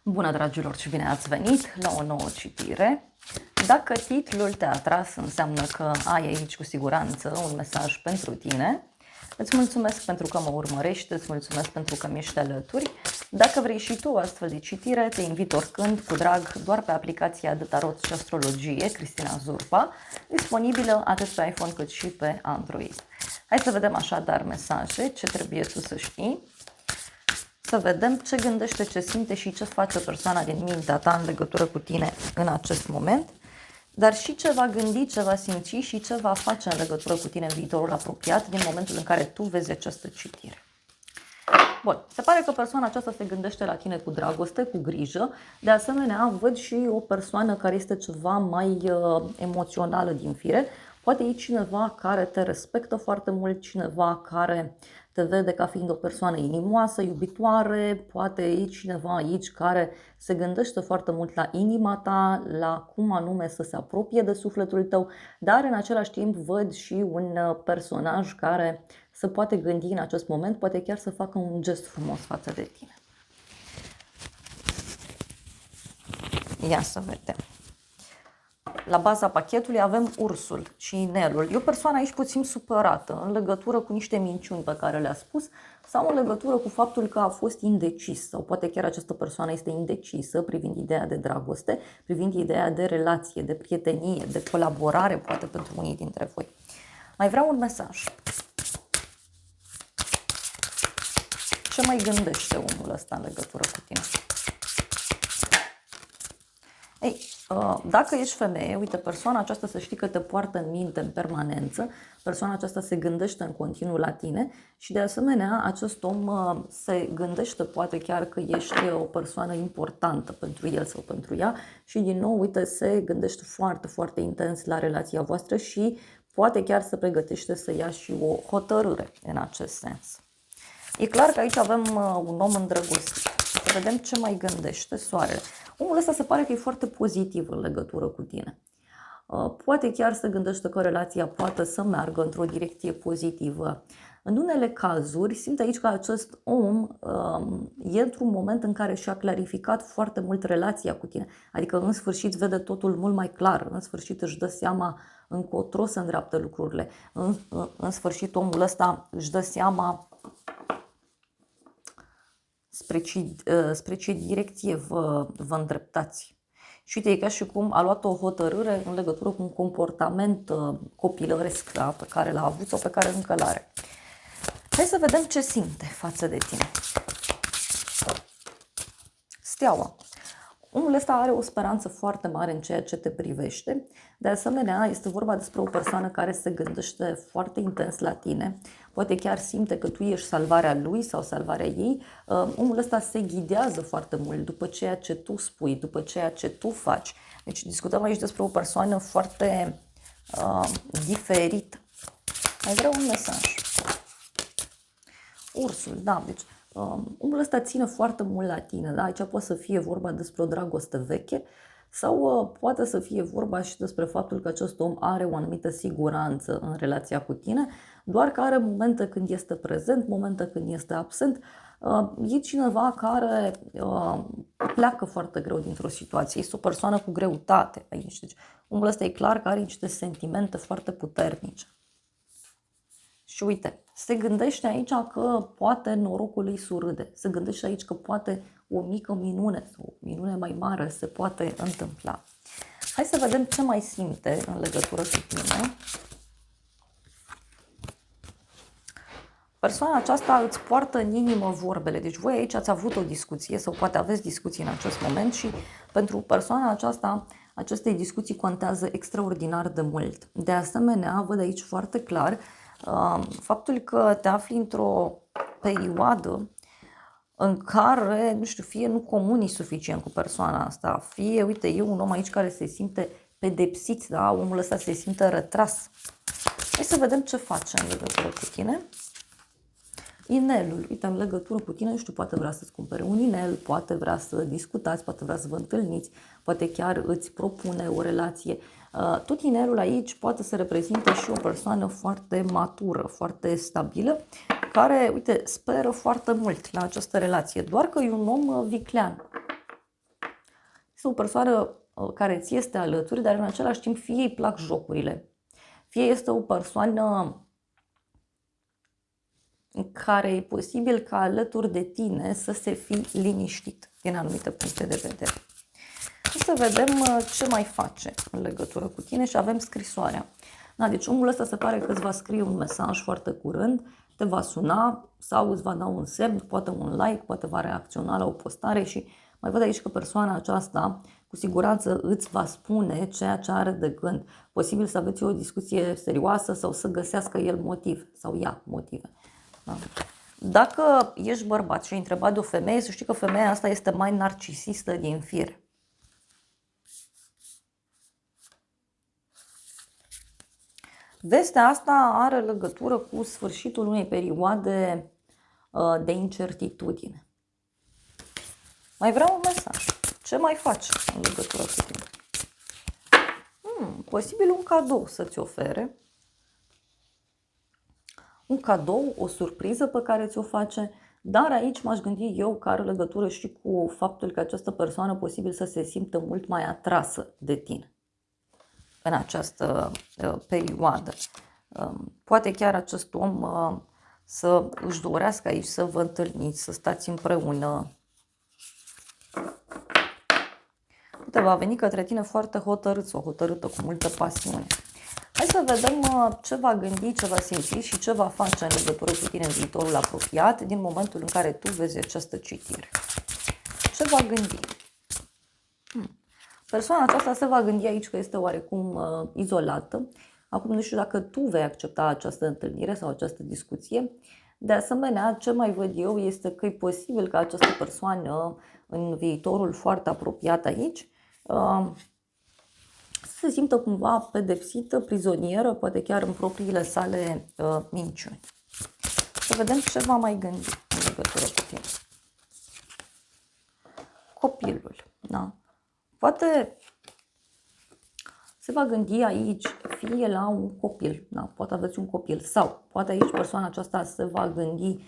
Bună, dragilor, și bine ați venit la o nouă citire. Dacă titlul te-a atras, înseamnă că ai aici cu siguranță un mesaj pentru tine. Îți mulțumesc pentru că mă urmărești, îți mulțumesc pentru că mi-ești alături. Dacă vrei și tu astfel de citire, te invit oricând, cu drag, doar pe aplicația de tarot și astrologie, Cristina Zurba, disponibilă atât pe iPhone cât și pe Android. Hai să vedem așadar mesaje, ce trebuie tu să știi. Să vedem ce gândește, ce simte și ce face persoana din mintea ta în legătură cu tine în acest moment, dar și ce va gândi, ce va simți și ce va face în legătură cu tine în viitorul apropiat din momentul în care tu vezi această citire. Bun, se pare că persoana aceasta se gândește la tine cu dragoste, cu grijă. De asemenea, văd și o persoană care este ceva mai emoțională din fire. Poate e cineva care te respectă foarte mult, cineva care te vede ca fiind o persoană inimoasă, iubitoare, poate e cineva aici care se gândește foarte mult la inima ta, la cum anume să se apropie de sufletul tău, dar în același timp văd și un personaj care se poate gândi în acest moment, poate chiar să facă un gest frumos față de tine. Ia să vedem. La baza pachetului avem ursul și inelul. E o persoană aici puțin supărată în legătură cu niște minciuni pe care le-a spus sau în legătură cu faptul că a fost indecis sau poate chiar această persoană este indecisă privind ideea de dragoste, privind ideea de relație, de prietenie, de colaborare, poate pentru unii dintre voi. Mai vreau un mesaj. Ce mai gândește omul ăsta în legătură cu tine? Ei, dacă ești femeie, uite, persoana aceasta să știi că te poartă în minte în permanență, persoana aceasta se gândește în continuu la tine și de asemenea acest om se gândește poate chiar că ești o persoană importantă pentru el sau pentru ea și din nou, uite, se gândește foarte, foarte intens la relația voastră și poate chiar se pregătește să ia și o hotărâre în acest sens. E clar că aici avem un om îndrăgostit. Să vedem ce mai gândește soarele. Omul ăsta se pare că e foarte pozitiv în legătură cu tine. Poate chiar se gândește că relația poate să meargă într-o direcție pozitivă. În unele cazuri, simt aici că acest om e într-un moment în care și-a clarificat foarte mult relația cu tine. Adică în sfârșit vede totul mult mai clar, în sfârșit își dă seama încotro se îndreaptă lucrurile. În sfârșit omul ăsta își dă seama spre ce direcție vă îndreptați. Și uite, e ca și cum a luat o hotărâre în legătură cu un comportament copilăresc, da, pe care l-a avut sau pe care încă l-are. Hai să vedem ce simte față de tine. Steaua. Omul ăsta are o speranță foarte mare în ceea ce te privește. De asemenea, este vorba despre o persoană care se gândește foarte intens la tine. Poate chiar simte că tu ești salvarea lui sau salvarea ei. Omul ăsta se ghidează foarte mult după ceea ce tu spui, după ceea ce tu faci. Deci discutăm aici despre o persoană foarte diferită. Mai vreau un mesaj. Ursul, da, deci omul ăsta ține foarte mult la tine, da? Aici poate să fie vorba despre o dragoste veche sau poate să fie vorba și despre faptul că acest om are o anumită siguranță în relația cu tine, doar că are momente când este prezent, momente când este absent. E cineva care pleacă foarte greu dintr-o situație, este o persoană cu greutate aici. Deci omul ăsta e clar că are niște sentimente foarte puternice. Și uite, se gândește aici că poate norocul îi surâde. Se gândește aici că poate o mică minune sau o minune mai mare se poate întâmpla. Hai să vedem ce mai simte în legătură cu tine. Persoana aceasta îți poartă în inimă vorbele. Deci voi aici ați avut o discuție sau poate aveți discuții în acest moment și pentru persoana aceasta aceste discuții contează extraordinar de mult. De asemenea, văd aici foarte clar faptul că te afli într-o perioadă în care, nu știu, fie nu comuni suficient cu persoana asta, fie, uite, e un om aici care se simte pedepsit, da? Omul ăsta se simte retras. Hai să vedem ce face în legătură cu tine. Inelul, uite, în legătură cu tine, nu știu, poate vrea să-ți cumpere un inel, poate vrea să discutați, poate vrea să vă întâlniți, poate chiar îți propune o relație. Tot inelul aici poate să reprezinte și o persoană foarte matură, foarte stabilă, care, uite, speră foarte mult la această relație, doar că e un om viclean. Este o persoană care ți este alături, dar în același timp fie îi plac jocurile, fie este o persoană care e posibil ca alături de tine să se fi liniștit din anumite puncte de vedere. Să vedem ce mai face în legătură cu tine și avem scrisoarea. Da, deci omul ăsta se pare că îți va scrie un mesaj foarte curând, te va suna sau îți va da un semn, poate un like, poate va reacționa la o postare și mai văd aici că persoana aceasta cu siguranță îți va spune ceea ce are de gând. Posibil să aveți o discuție serioasă sau să găsească el motiv sau ea motive. Da. Dacă ești bărbat și ai întrebat de o femeie, să știi că femeia asta este mai narcisistă din fire. Vestea asta are legătură cu sfârșitul unei perioade de incertitudine. Mai vreau un mesaj. Ce mai faci în legătură cu tine? Posibil un cadou să-ți ofere. Un cadou, o surpriză pe care ți-o face, dar aici m-aș gândi eu că are legătură și cu faptul că această persoană posibil să se simtă mult mai atrasă de tine în această perioadă. Poate chiar acest om să își dorească aici să vă întâlniți, să stați împreună. Uite, va veni către tine foarte hotărât sau hotărâtă, cu multă pasiune. Hai să vedem ce va gândi, ce va simți și ce va face în legătură cu tine în viitorul apropiat din momentul în care tu vezi această citire. Ce va gândi? Persoana aceasta se va gândi aici că este oarecum izolată. Acum nu știu dacă tu vei accepta această întâlnire sau această discuție. De asemenea, ce mai văd eu este că e posibil ca această persoană în viitorul foarte apropiat aici să se simtă cumva pedepsită, prizonieră, poate chiar în propriile sale minciuni. Să vedem ce va mai gândi în legătură cu tine. Copilul, da? Poate se va gândi aici fie la un copil, da? Poate aveți un copil sau poate aici persoana aceasta se va gândi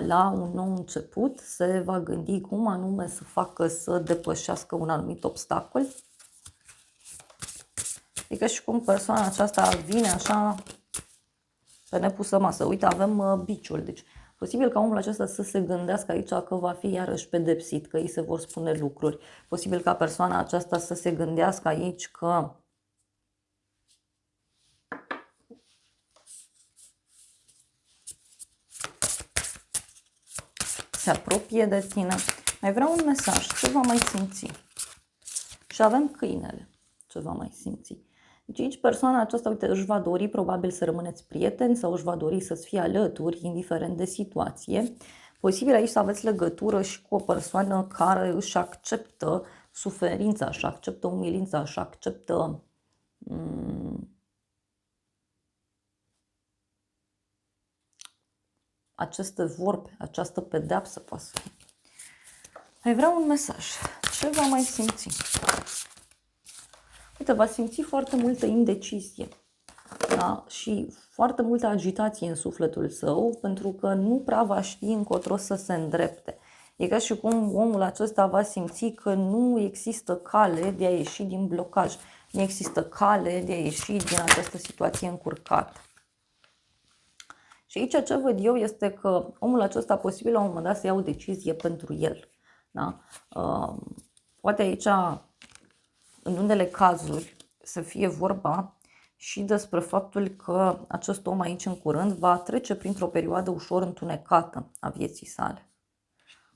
la un nou început, se va gândi cum anume să facă să depășească un anumit obstacol. Adică și cum persoana aceasta vine așa pe nepusă masă. Uite, avem biciul, deci posibil ca omul acesta să se gândească aici că va fi iarăși pedepsit, că îi se vor spune lucruri. Posibil ca persoana aceasta să se gândească aici că se apropie de tine. Mai vreau un mesaj. Ce va mai simți? Și avem câinele. Ce va mai simți? Deci aici persoana aceasta, uite, își va dori probabil să rămâneți prieteni sau își va dori să-ți fie alături, indiferent de situație. Posibil aici să aveți legătură și cu o persoană care își acceptă suferința, își acceptă umilința, își acceptă aceste vorbe, această pedeapsă poate să fie. Mai vreau un mesaj. Ce va mai simți? Uite, va simți foarte multă indecizie, da? Și foarte multă agitație în sufletul său, pentru că nu prea va ști încotro să se îndrepte. E ca și cum omul acesta va simți că nu există cale de a ieși din blocaj, nu există cale de a ieși din această situație încurcată. Și aici ce văd eu este că omul acesta posibil la un moment dat să ia o decizie pentru el. Da? Poate aici, în unele cazuri, să fie vorba și despre faptul că acest om aici în curând va trece printr-o perioadă ușor întunecată a vieții sale.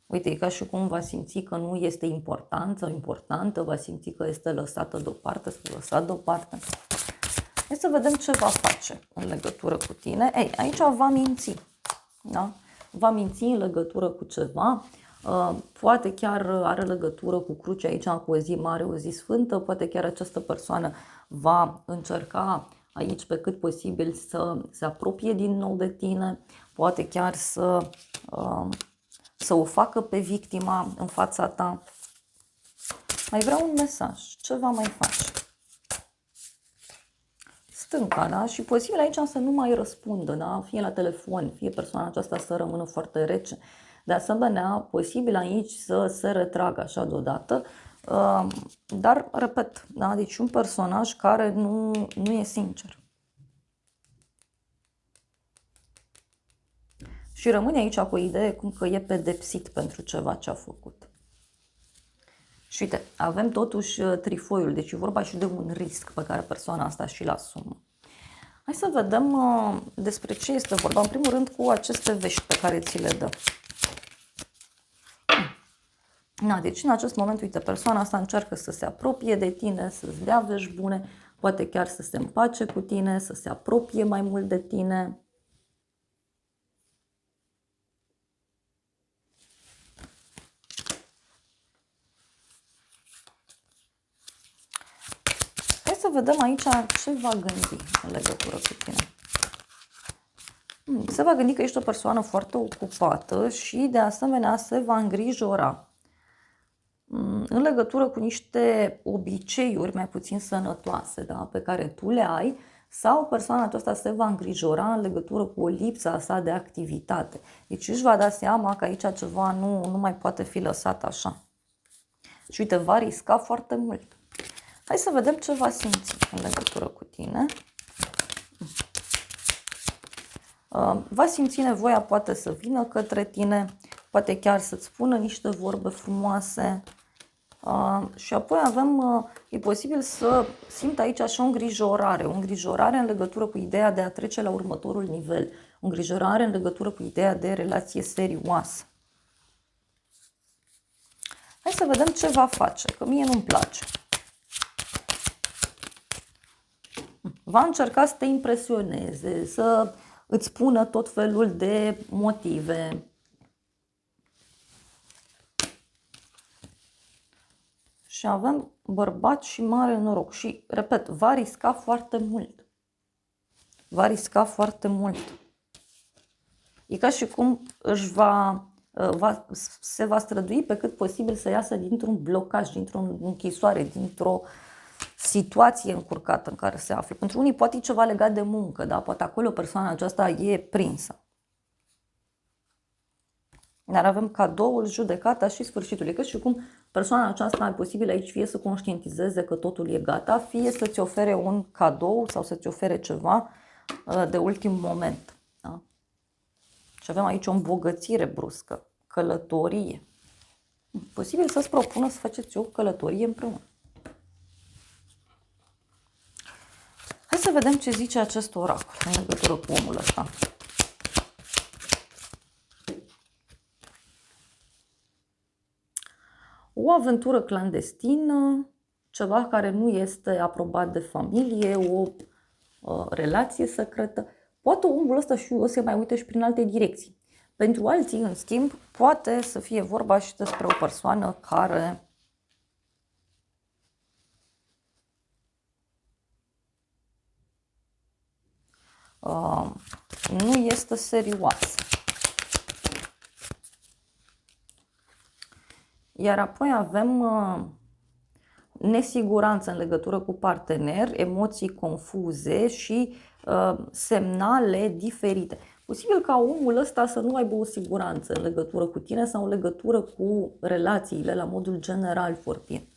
Uite, e ca și cum va simți că nu este important sau importantă, va simți că este lăsată deoparte sau lăsat deoparte. Hai să vedem ce va face în legătură cu tine. Ei, aici va minți. Da? Va minți în legătură cu ceva. Poate chiar are legătură cu crucea aici, cu o zi mare, o zi sfântă. Poate chiar această persoană va încerca aici pe cât posibil să se apropie din nou de tine. Poate chiar să o facă pe victima în fața ta. Mai vreau un mesaj. Ce va mai face? Stânca, da? Și posibil aici să nu mai răspundă, da? Fie la telefon, fie persoana aceasta să rămână foarte rece. De asemenea, posibil aici să se retragă așa deodată, dar, repet, da? Deci un personaj care nu e sincer. Și rămâne aici cu o idee cum că e pedepsit pentru ceva ce a făcut. Și uite, avem totuși trifoiul, deci e vorba și de un risc pe care persoana asta și-l asumă. Hai să vedem despre ce este vorba. În primul rând cu aceste vești pe care ți le dă. Deci în acest moment, uite, persoana asta încearcă să se apropie de tine, să-ți dea vești bune, poate chiar să se împace cu tine, să se apropie mai mult de tine. Hai să vedem aici ce va gândi în legătură cu tine. Se va gândi că ești o persoană foarte ocupată și de asemenea se va îngrijora în legătură cu niște obiceiuri mai puțin sănătoase, da, pe care tu le ai, sau persoana aceasta se va îngrijora în legătură cu o lipsă a sa de activitate. Deci își va da seama că aici ceva nu mai poate fi lăsat așa. Și uite, va risca foarte mult. Hai să vedem ce va simți în legătură cu tine. Va simți nevoia poate să vină către tine, poate chiar să-ți spună niște vorbe frumoase. Și apoi e posibil să simt aici așa o îngrijorare în legătură cu ideea de a trece la următorul nivel, o îngrijorare în legătură cu ideea de relație serioasă. Hai să vedem ce va face, că mie nu-mi place. Va încerca să te impresioneze, să îți spună tot felul de motive. Și avem bărbat și mare noroc. Și, repet, va risca foarte mult. Va risca foarte mult. E ca și cum se va strădui pe cât posibil să iasă dintr-un blocaj, dintr-o închisoare, dintr-o situație încurcată în care se află. Pentru unii poate e ceva legat de muncă, da? Poate acolo persoana aceasta e prinsă. Dar avem cadoul, judecata și sfârșitul. E ca și cum persoana aceasta e posibil aici fie să conștientizeze că totul e gata, fie să-ți ofere un cadou sau să-ți ofere ceva de ultim moment. Da? Și avem aici o îmbogățire bruscă, călătorie. Posibil să-ți propună să faceți o călătorie împreună. Hai să vedem ce zice acest oracol în legătură cu omul ăsta. O aventură clandestină, ceva care nu este aprobat de familie, o relație secretă. Poate omul ăsta și o să mai uite și prin alte direcții. Pentru alții, în schimb, poate să fie vorba și despre o persoană care nu este serioasă. Iar apoi avem nesiguranță în legătură cu partener, emoții confuze și semnale diferite. Posibil ca omul ăsta să nu aibă o siguranță în legătură cu tine sau în legătură cu relațiile la modul general for tine.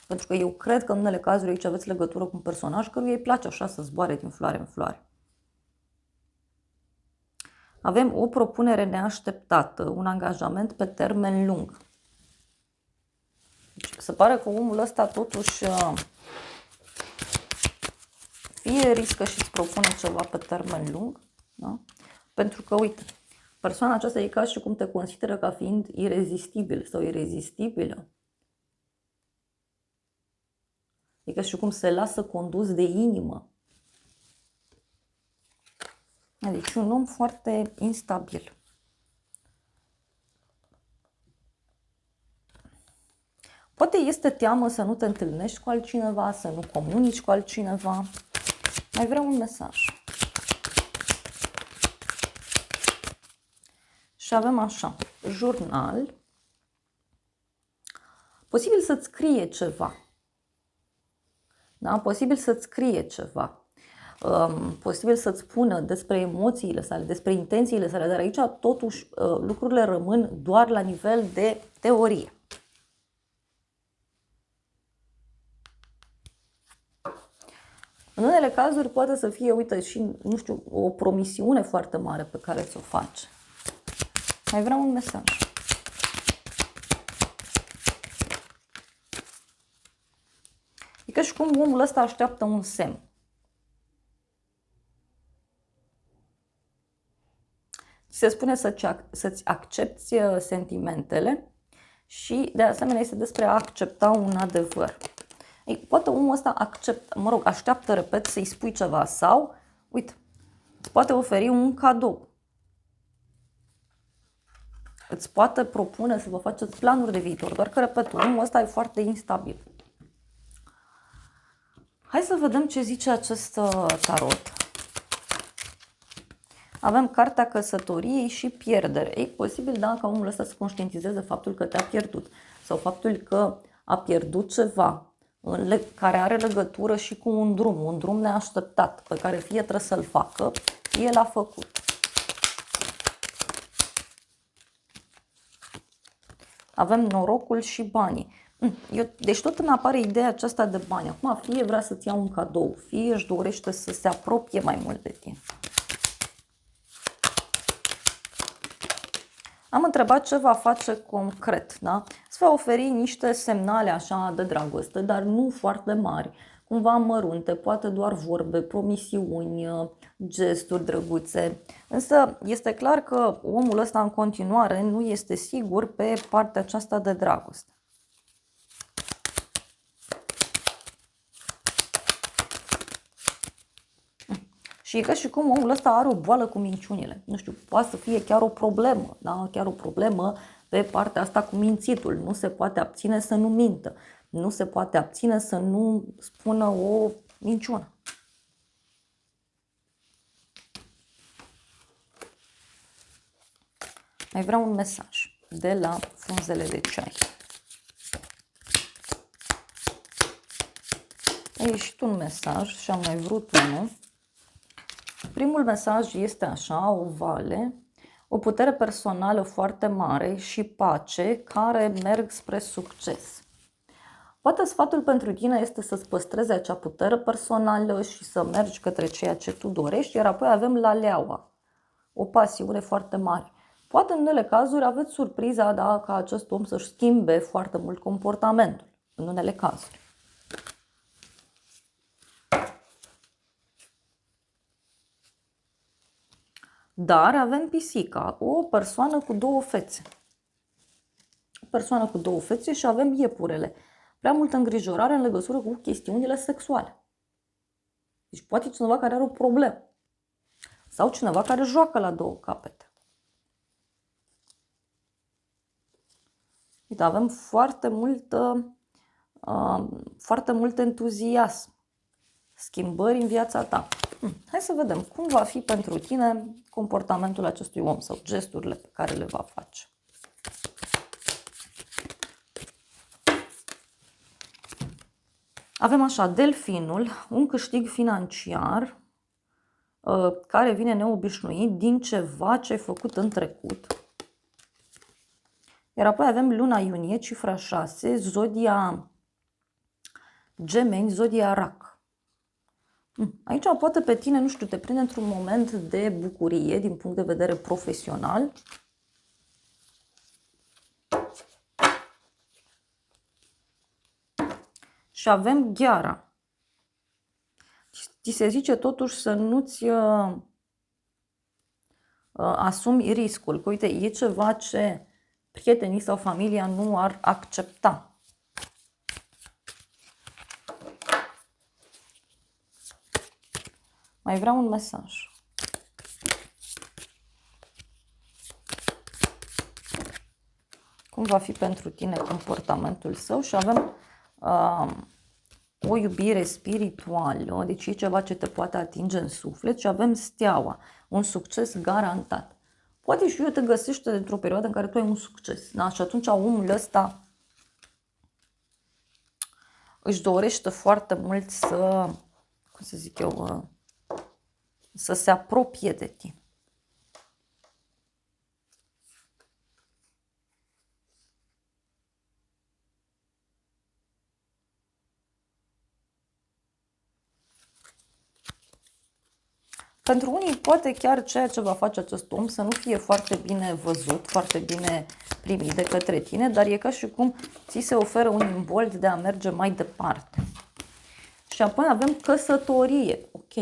Pentru că eu cred că în unele cazuri aici aveți legătură cu un personaj căruia îi place așa să zboare din floare în floare. Avem o propunere neașteptată, un angajament pe termen lung. Deci, se pare că omul ăsta totuși fie riscă și îți propune ceva pe termen lung, da? Pentru că, uite, persoana aceasta e ca și cum te consideră ca fiind irezistibil sau irezistibilă. E ca și cum se lasă condus de inimă. Deci un om foarte instabil. Poate este teamă să nu te întâlnești cu altcineva, să nu comunici cu altcineva. Mai vreau un mesaj. Și avem așa, jurnal. Posibil să-ți scrie ceva. Da? Posibil să-ți scrie ceva. posibil să-ți spună despre emoțiile sale, despre intențiile sale, dar aici totuși lucrurile rămân doar la nivel de teorie. În unele cazuri poate să fie, uite, și, nu știu, o promisiune foarte mare pe care ți-o faci. Mai vreau un mesaj. E ca și cum omul ăsta așteaptă un semn. Se spune să-ți accepti sentimentele și, de asemenea, este despre a accepta un adevăr. Ei, poate omul ăsta așteaptă, repet, să-i spui ceva sau, uite, îți poate oferi un cadou. Îți poate propune să vă faceți planuri de viitor, doar că, repet, omul ăsta e foarte instabil. Hai să vedem ce zice acest tarot. Avem cartea căsătoriei și pierdere. Ei, posibil, da, ca omul ăsta să conștientizeze faptul că te-a pierdut sau faptul că a pierdut ceva care are legătură și cu un drum neașteptat, pe care fie trebuie să-l facă, fie l-a făcut. Avem norocul și banii. Deci tot îmi apare ideea aceasta de bani. Acum fie vrea să-ți ia un cadou, fie își dorește să se apropie mai mult de tine. Am întrebat ce va face concret, da? Îți va oferi niște semnale așa de dragoste, dar nu foarte mari, cumva mărunte, poate doar vorbe, promisiuni, gesturi drăguțe. Însă este clar că omul ăsta în continuare nu este sigur pe partea aceasta de dragoste. Și e ca și cum omul ăsta are o boală cu minciunile. Nu știu, poate să fie chiar o problemă, da? Chiar o problemă pe partea asta cu mințitul. Nu se poate abține să nu mintă. Nu se poate abține să nu spună o minciună. Mai vreau un mesaj de la frunzele de ceai. A ieșit un mesaj și am mai vrut unul. Primul mesaj este așa, o vale, o putere personală foarte mare și pace care merg spre succes. Poate sfatul pentru tine este să-ți păstrezi acea putere personală și să mergi către ceea ce tu dorești, iar apoi avem laleaua, o pasiune foarte mare. Poate în unele cazuri aveți surpriza, da, ca acest om să-și schimbe foarte mult comportamentul, în unele cazuri. Dar avem pisica, o persoană cu două fețe. O persoană cu două fețe și avem iepurele. Prea multă îngrijorare în legătură cu chestiunile sexuale. Deci poate cineva care are o problemă. Sau cineva care joacă la două capete. Uite, avem foarte mult entuziasm. Schimbări în viața ta. Hai să vedem cum va fi pentru tine comportamentul acestui om sau gesturile pe care le va face. Avem așa, delfinul, un câștig financiar care vine neobișnuit din ceva ce ai făcut în trecut. Iar apoi avem luna iunie, cifra 6, zodia Gemeni, zodia Rac. Aici poate pe tine, nu știu, te prinde într-un moment de bucurie din punct de vedere profesional. Și avem gheara. Ți se zice totuși să nu-ți asumi riscul. Că uite, e ceva ce prietenii sau familia nu ar accepta. Mai vreau un mesaj. Cum va fi pentru tine comportamentul său? Și avem o iubire spirituală, deci e ceva ce te poate atinge în suflet și avem steaua, un succes garantat. Poate și eu te găsești într-o perioadă în care tu ai un succes, da? Și atunci omul ăsta își dorește foarte mult să, cum să zic eu, să se apropie de tine. Pentru unii, poate chiar ceea ce va face acest om să nu fie foarte bine văzut, foarte bine primit de către tine, dar e ca și cum ți se oferă un imbold de a merge mai departe. Și apoi avem căsătorie. Ok.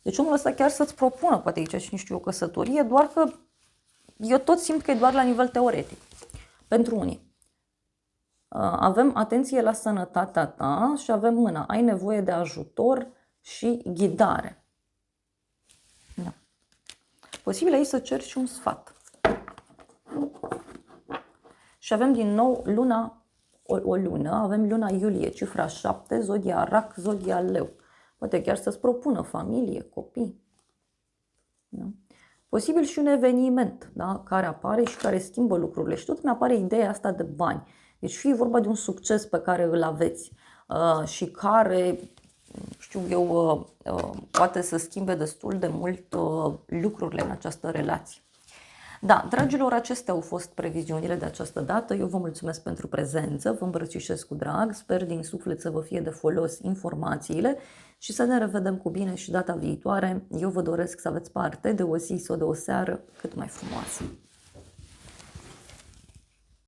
Deci omul ăsta chiar să-ți propună, poate aici și nu știu, o căsătorie, doar că eu tot simt că e doar la nivel teoretic. Pentru unii. Avem atenție la sănătatea ta și avem mâna. Ai nevoie de ajutor și ghidare. Da. Posibil aici să ceri și un sfat. Și avem din nou luna, o lună, avem luna iulie, cifra 7, zodia rac, zodia leu. Poate chiar să-ți propună familie, copii. Da? Posibil și un eveniment, da? Care apare și care schimbă lucrurile. Și tot mi apare ideea asta de bani. Deci fie vorba de un succes pe care îl aveți și care, știu eu, poate să schimbe destul de mult lucrurile în această relație. Da, dragilor, acestea au fost previziunile de această dată. Eu vă mulțumesc pentru prezență, vă îmbrățișez cu drag, sper din suflet să vă fie de folos informațiile și să ne revedem cu bine și data viitoare. Eu vă doresc să aveți parte de o zi sau de o seară cât mai frumoasă.